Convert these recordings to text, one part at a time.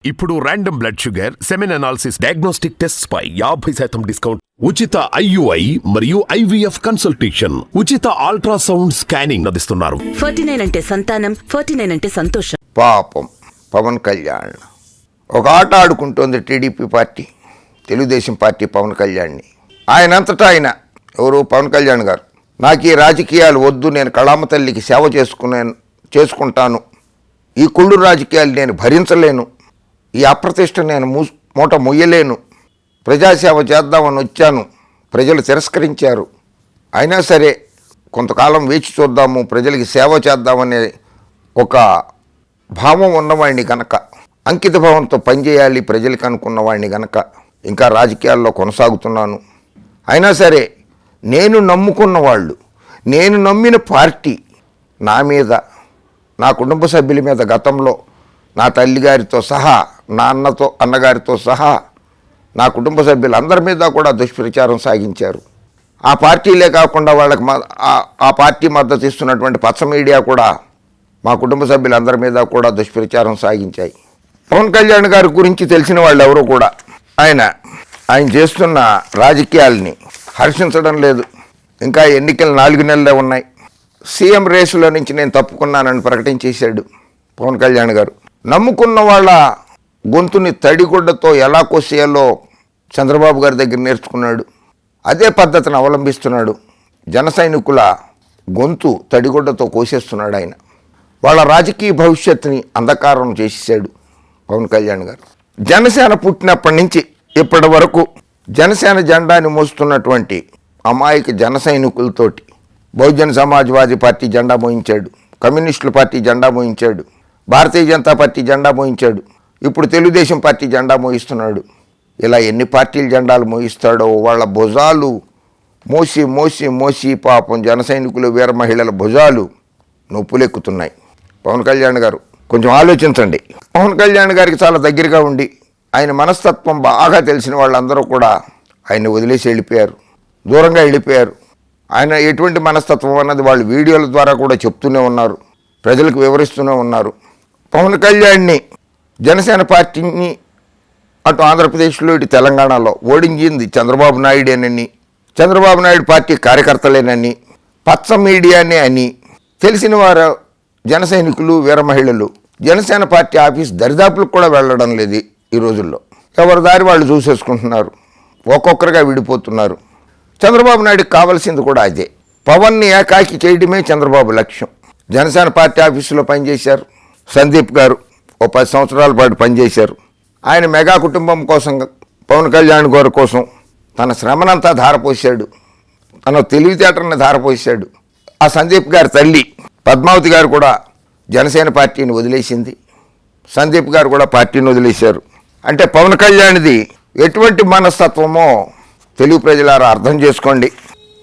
ఇప్పుడు random blood sugar, semen analysis, diagnostic tests పై 50% discount, ఉచిత IUI మరియు IVF కన్సల్టేషన్, ఉచిత అల్ట్రాసౌండ్ స్కానింగ్ అందిస్తున్నారు. 49 అంటే సంతానం, 49 అంటే సంతోషం. పాపం పవన్ కళ్యాణ్ ఒక ఆట ఆడుకుంటోంది TDP party, Telugu Desam party Pavan కళ్యాణ్ని. ఆయనంతటా ఆయన ఎవరు పవన్ కళ్యాణ్ గారు, నాకు ఈ రాజకీయాలు వద్దు, నేను కళామ తల్లికి సేవ చేసుకుంటాను, ఈ కుళ్ళు రాజకీయాలు నేను భరించలేను, ఈ అప్రతిష్ట నేను మూట మొయ్యలేను, ప్రజాసేవ చేద్దామని వచ్చాను, ప్రజలు తిరస్కరించారు, అయినా సరే కొంతకాలం వేచి చూద్దాము, ప్రజలకి సేవ చేద్దామనే ఒక భావం ఉన్నవాడిని గనక, అంకిత భావంతో పనిచేయాలి ప్రజలకి అనుకున్నవాడిని గనక ఇంకా రాజకీయాల్లో కొనసాగుతున్నాను. అయినా సరే నేను నమ్ముకున్న వాళ్ళు, నేను నమ్మిన పార్టీ నా మీద, నా కుటుంబ సభ్యుల మీద గతంలో నా తల్లిగారితో సహా, నా అన్నగారితో సహా నా కుటుంబ సభ్యులందరి మీద కూడా దుష్ప్రచారం సాగించారు. ఆ పార్టీలే కాకుండా వాళ్ళకి ఆ పార్టీ మద్దతు ఇస్తున్నటువంటి పచ్చ మీడియా కూడా మా కుటుంబ సభ్యులందరి మీద కూడా దుష్ప్రచారం సాగించాయి. పవన్ కళ్యాణ్ గారి గురించి తెలిసిన వాళ్ళు ఎవరు కూడా ఆయన చేస్తున్న రాజకీయాలని హర్షించడం లేదు. ఇంకా ఎన్నికలు 4 నెలలే ఉన్నాయి. సీఎం రేసులో నుంచి నేను తప్పుకున్నానని ప్రకటించేశాడు పవన్ కళ్యాణ్ గారు. నమ్ముకున్న వాళ్ళ గొంతుని తడిగుడ్డతో ఎలా కోసేయాలో చంద్రబాబు గారి దగ్గర నేర్చుకున్నాడు. అదే పద్ధతిని అవలంబిస్తున్నాడు. జన సైనికుల గొంతు తడిగుడ్డతో కోసేస్తున్నాడు ఆయన. వాళ్ళ రాజకీయ భవిష్యత్తుని అంధకారం చేసేసాడు పవన్ కళ్యాణ్ గారు. జనసేన పుట్టినప్పటి నుంచి ఇప్పటి వరకు జనసేన జెండాని మోస్తున్నటువంటి అమాయక జన సైనికులతోటి బహుజన సమాజ్వాదీ పార్టీ జెండా మోయించాడు, కమ్యూనిస్టుల పార్టీ జెండా మోయించాడు, భారతీయ జనతా పార్టీ జెండా మోయించాడు, ఇప్పుడు తెలుగుదేశం పార్టీ జెండా మోయిస్తున్నాడు. ఇలా ఎన్ని పార్టీల జెండాలు మోయిస్తాడో వాళ్ళ భుజాలు మోసి మోసి మోసి పాపం జన సైనికులు, వీర మహిళల భుజాలు నొప్పులెక్కుతున్నాయి. పవన్ కళ్యాణ్ గారు కొంచెం ఆలోచించండి. పవన్ కళ్యాణ్ గారికి చాలా దగ్గరగా ఉండి ఆయన మనస్తత్వం బాగా తెలిసిన వాళ్ళందరూ కూడా ఆయన్ని వదిలేసి వెళ్ళిపోయారు, దూరంగా వెళ్ళిపోయారు. ఆయన ఎటువంటి మనస్తత్వం అన్నది వాళ్ళు వీడియోల ద్వారా కూడా చెప్తూనే ఉన్నారు, ప్రజలకు వివరిస్తూనే ఉన్నారు. పవన్ కళ్యాణ్ని జనసేన పార్టీని అటు ఆంధ్రప్రదేశ్లో ఇటు తెలంగాణలో ఓడించింది చంద్రబాబు నాయుడేనని, చంద్రబాబు నాయుడు పార్టీ కార్యకర్తలేనని, పచ్చ మీడియానే అని తెలిసిన వారు జన సైనికులు, వీర మహిళలు జనసేన పార్టీ ఆఫీస్ దరిదాపులకు కూడా వెళ్ళడం లేదు ఈ రోజుల్లో. ఎవరి దారి వాళ్ళు చూసేసుకుంటున్నారు, ఒక్కొక్కరుగా విడిపోతున్నారు. చంద్రబాబు నాయుడుకి కావాల్సింది కూడా అదే. పవన్ని ఏకాకి చేయడమే చంద్రబాబు లక్ష్యం. జనసేన పార్టీ ఆఫీసులో పనిచేశారు సందీప్ గారు, 10 సంవత్సరాల పాటు పనిచేశారు. ఆయన మెగా కుటుంబం కోసం, పవన్ కళ్యాణ్ గారి కోసం తన శ్రమనంతా ధారపోసాడు, తన తెలివితేటలను ధారపోసాడు. ఆ సందీప్ గారి తల్లి పద్మావతి గారు కూడా జనసేన పార్టీని వదిలేసింది, సందీప్ గారు కూడా పార్టీని వదిలేశారు. అంటే పవన్ కళ్యాణ్ది ఎటువంటి మనస్తత్వమో తెలుగు ప్రజలారా అర్థం చేసుకోండి.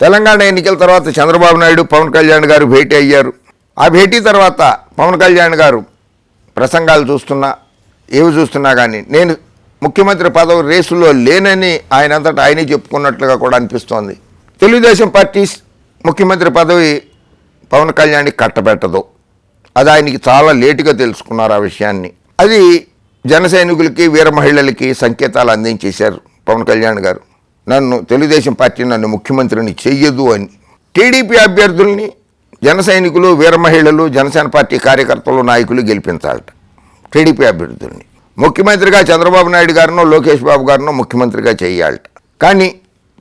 తెలంగాణ ఎన్నికల తర్వాత చంద్రబాబు నాయుడు, పవన్ కళ్యాణ్ గారు భేటీ అయ్యారు. ఆ భేటీ తర్వాత పవన్ కళ్యాణ్ గారు ప్రసంగాలు చూస్తున్నా కానీ నేను ముఖ్యమంత్రి పదవి రేసులో లేనని ఆయనంతటా ఆయనే చెప్పుకున్నట్లుగా కూడా అనిపిస్తోంది. తెలుగుదేశం పార్టీ ముఖ్యమంత్రి పదవి పవన్ కళ్యాణ్కి కట్టబెట్టదు, అది ఆయనకి చాలా లేటుగా తెలుసుకున్నారు ఆ విషయాన్ని. అది జన సైనికులకి, వీర మహిళలకి సంకేతాలు అందించేశారు పవన్ కళ్యాణ్ గారు. తెలుగుదేశం పార్టీ నన్ను ముఖ్యమంత్రిని చెయ్యదు అని. టీడీపీ అభ్యర్థుల్ని జన సైనికులు, వీర మహిళలు, జనసేన పార్టీ కార్యకర్తలు, నాయకులు గెలిపించాలట. టీడీపీ అభ్యర్థుల్ని ముఖ్యమంత్రిగా చంద్రబాబు నాయుడు గారినో, లోకేష్ బాబు గారినో ముఖ్యమంత్రిగా చేయాలట. కానీ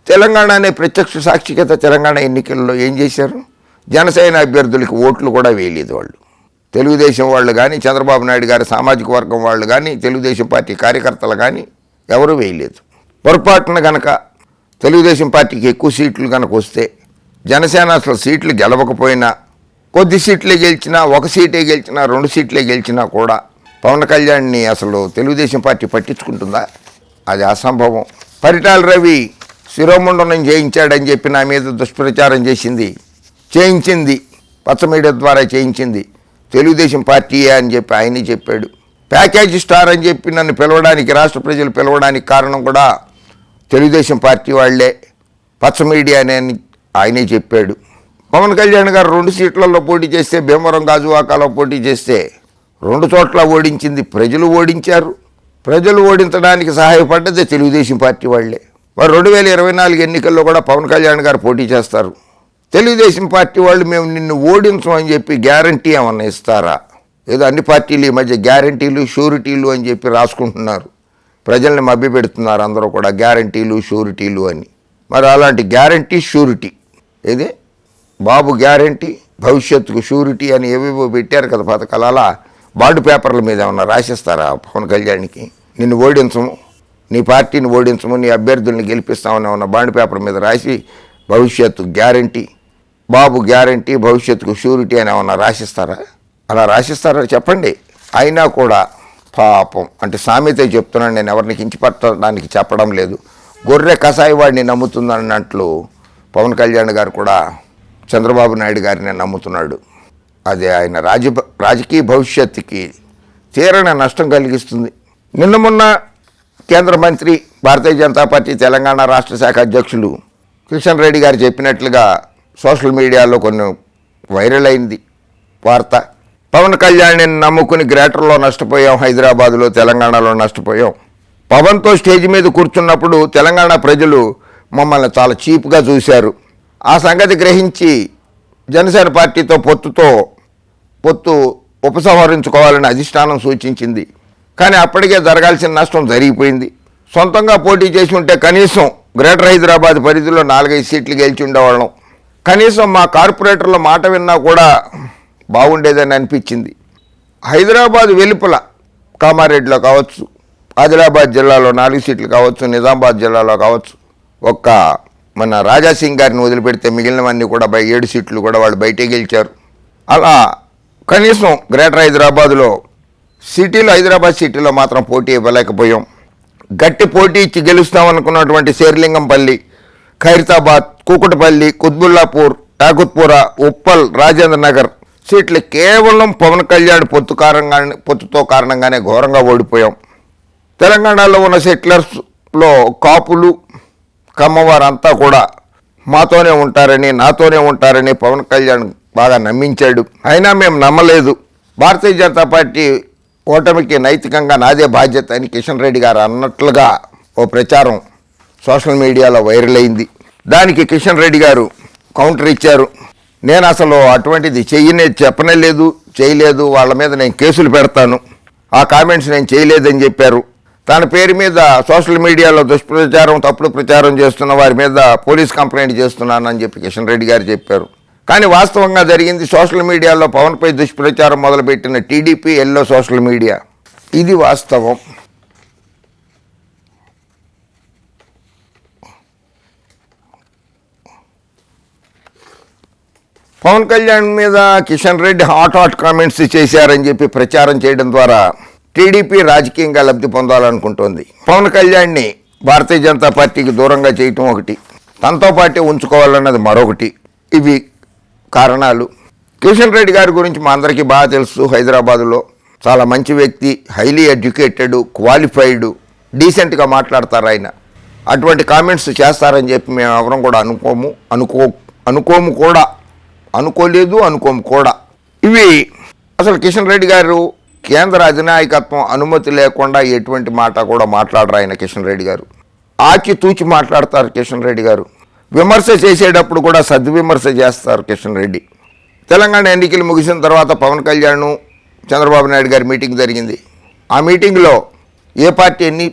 తెలంగాణ అనే ప్రత్యక్ష సాక్షికత తెలంగాణ ఎన్నికల్లో ఏం చేశారు? జనసేన అభ్యర్థులకి ఓట్లు కూడా వేయలేదు వాళ్ళు. తెలుగుదేశం వాళ్ళు కానీ, చంద్రబాబు నాయుడు గారి సామాజిక వర్గం వాళ్ళు కానీ, తెలుగుదేశం పార్టీ కార్యకర్తలు కానీ ఎవరూ వేయలేదు. పొరపాటున కనుక తెలుగుదేశం పార్టీకి ఎక్కువ సీట్లు కనుక వస్తే, జనసేన అసలు సీట్లు గెలవకపోయినా, కొద్ది సీట్లే గెలిచినా, 1 సీటే గెలిచినా, 2 సీట్లే గెలిచినా కూడా పవన్ కళ్యాణ్ని అసలు తెలుగుదేశం పార్టీ పట్టించుకుంటుందా? అది అసంభవం. పరిటాల రవి శిరోముండనం చేయించాడని చెప్పి నా మీద దుష్ప్రచారం చేయించింది పచ్చ మీడియా ద్వారా చేయించింది తెలుగుదేశం పార్టీయే అని చెప్పి ఆయనే చెప్పాడు. ప్యాకేజీ స్టార్ అని చెప్పి నన్ను పిలవడానికి, రాష్ట్ర ప్రజలు పిలవడానికి కారణం కూడా తెలుగుదేశం పార్టీ వాళ్లే, పచ్చ మీడియానే అని ఆయనే చెప్పాడు. పవన్ కళ్యాణ్ గారు 2 సీట్లలో పోటీ చేస్తే, భీమవరం, గాజువాకలో పోటీ చేస్తే 2 చోట్ల ఓడించింది ప్రజలు ఓడించారు. ప్రజలు ఓడించడానికి సహాయపడ్డది తెలుగుదేశం పార్టీ వాళ్ళే. వారు 2024 ఎన్నికల్లో కూడా పవన్ కళ్యాణ్ గారు పోటీ చేస్తారు. తెలుగుదేశం పార్టీ వాళ్ళు మేము నిన్ను ఓడించమని చెప్పి గ్యారంటీ ఏమన్నా ఇస్తారా? ఏదో అన్ని పార్టీలు ఈ మధ్య గ్యారంటీలు షూరిటీలు అని చెప్పి రాసుకుంటున్నారు. ప్రజల్ని మభ్యపెడుతున్నారు అందరూ కూడా గ్యారంటీలు షూరిటీలు అని. మరి అలాంటి గ్యారంటీ షూరిటీ ఏది బాబు గ్యారంటీ భవిష్యత్తుకు షూరిటీ అని ఏవేవో పెట్టారు కదా పథకాలు. అలా బాండ్ పేపర్ల మీద ఏమన్నా రాసిస్తారా పవన్ కళ్యాణ్కి? నిన్ను ఓడించము, నీ పార్టీని ఓడించము, నీ అభ్యర్థుల్ని గెలిపిస్తామని ఏమన్నా బాండ్ పేపర్ మీద రాసి భవిష్యత్తు గ్యారంటీ బాబు గ్యారంటీ భవిష్యత్తుకు షూరిటీ అని ఏమన్నా రాసిస్తారా? అలా రాసిస్తారా చెప్పండి. అయినా కూడా పాపం అంటే సామెత చెప్తున్నాను, నేను ఎవరిని కించపట్టడానికి చెప్పడం లేదు. గొర్రె కసాయి వాడిని నమ్ముతుందన్నట్లు పవన్ కళ్యాణ్ గారు కూడా చంద్రబాబు నాయుడు గారిని నమ్ముతున్నాడు. అదే ఆయన రాజకీయ భవిష్యత్తుకి తీరని నష్టం కలిగిస్తుంది. నిన్న మొన్న కేంద్ర మంత్రి భారతీయ జనతా పార్టీ తెలంగాణ రాష్ట్ర శాఖ అధ్యక్షులు కిషన్ రెడ్డి గారు చెప్పినట్లుగా సోషల్ మీడియాలో కొన్ని వైరల్ అయింది వార్త. పవన్ కళ్యాణ్ని నమ్ముకుని గ్రేటర్లో నష్టపోయాం, హైదరాబాదులో తెలంగాణలో నష్టపోయాం. పవన్తో స్టేజ్ మీద కూర్చున్నప్పుడు తెలంగాణ ప్రజలు మమ్మల్ని చాలా చీప్గా చూశారు. ఆ సంగతి గ్రహించి జనసేన పార్టీతో పొత్తు ఉపసంహరించుకోవాలని అధిష్టానం సూచించింది. కానీ అప్పటికే జరగాల్సిన నష్టం జరిగిపోయింది. సొంతంగా పోటీ చేసి ఉంటే కనీసం గ్రేటర్ హైదరాబాద్ పరిధిలో 4-5 సీట్లు గెలిచి ఉండేవాళ్ళం. కనీసం మా కార్పొరేటర్ల మాట విన్నా కూడా బాగుండేదని అనిపించింది. హైదరాబాద్ వెలుపల కామారెడ్డిలో కావచ్చు, ఆదిలాబాద్ జిల్లాలో 4 సీట్లు కావచ్చు, నిజామాబాద్ జిల్లాలో కావచ్చు, ఒక్క మన రాజాసింగ్ గారిని వదిలిపెడితే మిగిలినవన్నీ కూడా 7 సీట్లు కూడా వాళ్ళు బయటే గెలిచారు. అలా కనీసం గ్రేటర్ హైదరాబాద్లో హైదరాబాద్ సిటీలో మాత్రం పోటీ ఇవ్వలేకపోయాం. గట్టి పోటీ ఇచ్చి గెలుస్తామనుకున్నటువంటి శేర్లింగంపల్లి, ఖైరతాబాద్, కూకట్పల్లి, కుత్బుల్లాపూర్, టాకుత్పుర, ఉప్పల్, రాజేంద్ర నగర్ సీట్లు కేవలం పవన్ కళ్యాణ్ పొత్తుతో కారణంగానే ఘోరంగా ఓడిపోయాం. తెలంగాణలో ఉన్న సెటిలర్స్లో కాపులు, కమ్మవారంతా కూడా మాతోనే ఉంటారని, నాతోనే ఉంటారని పవన్ కళ్యాణ్ బాగా నమ్మించాడు. అయినా మేము నమ్మలేదు. భారతీయ జనతా పార్టీ ఓటమికి నైతికంగా నాదే బాధ్యత అని కిషన్ రెడ్డి గారు అన్నట్లుగా ఓ ప్రచారం సోషల్ మీడియాలో వైరల్ అయింది. దానికి కిషన్ రెడ్డి గారు కౌంటర్ ఇచ్చారు. నేను అసలు అటువంటిది చేయలేదు, వాళ్ళ మీద నేను కేసులు పెడతాను, ఆ కామెంట్స్ నేను చేయలేదని చెప్పారు. తన పేరు మీద సోషల్ మీడియాలో దుష్ప్రచారం, తప్పుడు ప్రచారం చేస్తున్న వారి మీద పోలీస్ కంప్లైంట్ చేస్తున్నానని చెప్పి కిషన్ రెడ్డి గారు చెప్పారు. కానీ వాస్తవంగా జరిగింది సోషల్ మీడియాలో పవన్పై దుష్ప్రచారం మొదలుపెట్టిన టీడీపీ ఎల్లో సోషల్ మీడియా. ఇది వాస్తవం. పవన్ కళ్యాణ్ మీద కిషన్ రెడ్డి హాట్ కామెంట్స్ చేశారని చెప్పి ప్రచారం చేయడం ద్వారా టీడీపీ రాజకీయంగా లబ్ధి పొందాలనుకుంటోంది. పవన్ కళ్యాణ్ని భారతీయ జనతా పార్టీకి దూరంగా చేయటం ఒకటి, తనతో పార్టీ ఉంచుకోవాలన్నది మరొకటి. ఇవి కారణాలు. కిషన్ రెడ్డి గారి గురించి మా అందరికీ బాగా తెలుసు. హైదరాబాదులో చాలా మంచి వ్యక్తి, హైలీ ఎడ్యుకేటెడ్, క్వాలిఫైడ్, డీసెంట్గా మాట్లాడతారు ఆయన. అటువంటి కామెంట్స్ చేస్తారని చెప్పి మేము ఎవరం కూడా అనుకోము కూడా. ఇవి అసలు కిషన్ రెడ్డి గారు కేంద్ర అధినాయకత్వం అనుమతి లేకుండా ఎటువంటి మాట కూడా మాట్లాడరు ఆయన. కిషన్ రెడ్డి గారు ఆచితూచి మాట్లాడతారు. కిషన్ రెడ్డి గారు విమర్శ చేసేటప్పుడు కూడా సద్విమర్శ చేస్తారు కిషన్ రెడ్డి. తెలంగాణ ఎన్నికలు ముగిసిన తర్వాత పవన్ కళ్యాణ్, చంద్రబాబు నాయుడు గారి మీటింగ్ జరిగింది. ఆ మీటింగ్లో ఏ పార్టీ ఎన్ని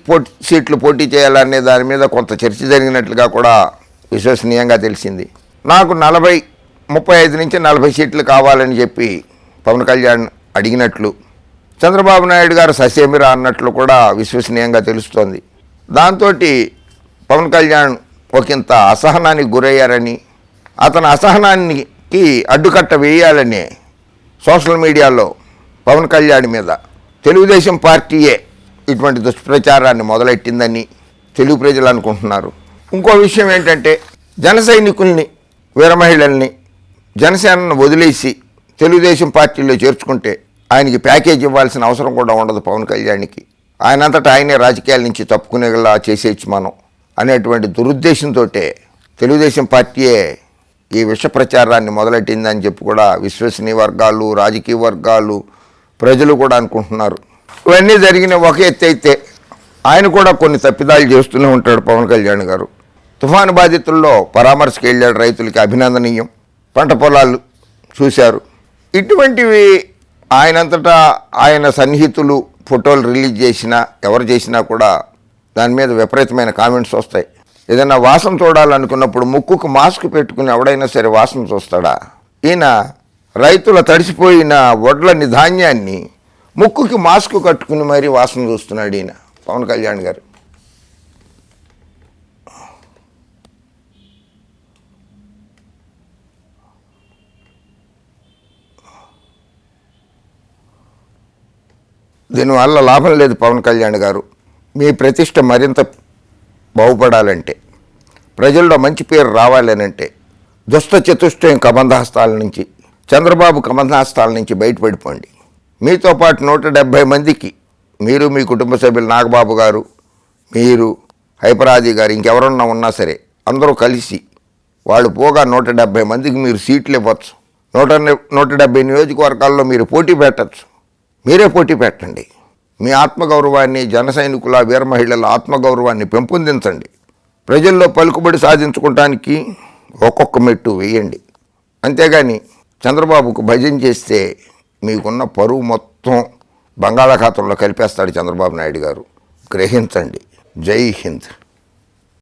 సీట్లు పోటీ చేయాలనే దాని మీద కొంత చర్చ జరిగినట్లుగా కూడా విశ్వసనీయంగా తెలిసింది. నాకు 35 నుంచి 40 సీట్లు కావాలని చెప్పి పవన్ కళ్యాణ్ అడిగినట్లు, చంద్రబాబు నాయుడు గారు ససేమిరా అన్నట్లు కూడా విశ్వసనీయంగా తెలుస్తోంది. దాంతో పవన్ కళ్యాణ్ ఒకంత అసహనానికి గురయ్యారని, అతని అసహనానికి అడ్డుకట్ట వేయాలని సోషల్ మీడియాలో పవన్ కళ్యాణ్ మీద తెలుగుదేశం పార్టీయే ఇటువంటి దుష్ప్రచారాన్ని మొదలెట్టిందని తెలుగు ప్రజలు అనుకుంటున్నారు. ఇంకో విషయం ఏంటంటే, జన సైనికుల్ని, వీర మహిళల్ని జనసేనను వదిలేసి తెలుగుదేశం పార్టీలో చేర్చుకుంటే ఆయనకి ప్యాకేజ్ ఇవ్వాల్సిన అవసరం కూడా ఉండదు పవన్ కళ్యాణ్కి. ఆయనంతటా ఆయనే రాజకీయాల నుంచి తప్పుకునేలా చేసేయచ్చు మనం అనేటువంటి దురుద్దేశంతో తెలుగుదేశం పార్టీయే ఈ విష ప్రచారాన్ని మొదలెట్టిందని చెప్పి కూడా విశ్వసనీయ వర్గాలు, రాజకీయ వర్గాలు, ప్రజలు కూడా అనుకుంటున్నారు. ఇవన్నీ జరిగిన ఒక ఎత్తు అయితే ఆయన కూడా కొన్ని తప్పిదాలు చేస్తూనే ఉంటాడు పవన్ కళ్యాణ్ గారు. తుఫాను బాధితుల్లో పరామర్శకు వెళ్ళాడు, రైతులకి అభినందనీయం. పంట పొలాలు చూశారు. ఇటువంటివి ఆయనంతటా ఆయన సన్నిహితులు ఫోటోలు రిలీజ్ చేసినా ఎవరు చేసినా కూడా దాని మీద విపరీతమైన కామెంట్స్ వస్తాయి. ఏదైనా వాసన చూడాలనుకున్నప్పుడు ముక్కుకు మాస్క్ పెట్టుకుని ఎవడైనా సరే వాసన చూస్తాడా? ఈయన రైతుల తడిసిపోయిన వడ్లని ధాన్యాన్ని ముక్కుకి మాస్క్ కట్టుకుని మరీ వాసన చూస్తున్నాడు ఈయన పవన్ కళ్యాణ్ గారు. దీనివల్ల లాభం లేదు పవన్ కళ్యాణ్ గారు. మీ ప్రతిష్ట మరింత బాగుపడాలంటే, ప్రజల్లో మంచి పేరు రావాలనంటే దుష్ట చతుష్టయం కబంధహస్తాల నుంచి, చంద్రబాబు కబంధహస్తాల నుంచి బయటపడిపోండి. మీతో పాటు 170 మందికి, మీరు మీ కుటుంబ సభ్యులు, నాగబాబు గారు, మీరు, హైపరాది గారు, ఇంకెవరన్నా ఉన్నా సరే అందరూ కలిసి వాళ్ళు పోగా 170 మందికి మీరు సీట్లు ఇవ్వచ్చు. 170 నియోజకవర్గాల్లో మీరు పోటీ పెట్టచ్చు. మీరే పోటీ పెట్టండి. మీ ఆత్మగౌరవాన్ని, జన సైనికుల, వీర మహిళల ఆత్మగౌరవాన్ని పెంపొందించండి. ప్రజల్లో పలుకుబడి సాధించుకోవటానికి ఒక్కొక్క మెట్టు వేయండి. అంతేగాని చంద్రబాబుకు భజన చేస్తే మీకున్న పరువు మొత్తం బంగాళాఖాతంలో కలిపేస్తాడు చంద్రబాబు నాయుడు గారు. గ్రహించండి. జై హింద్.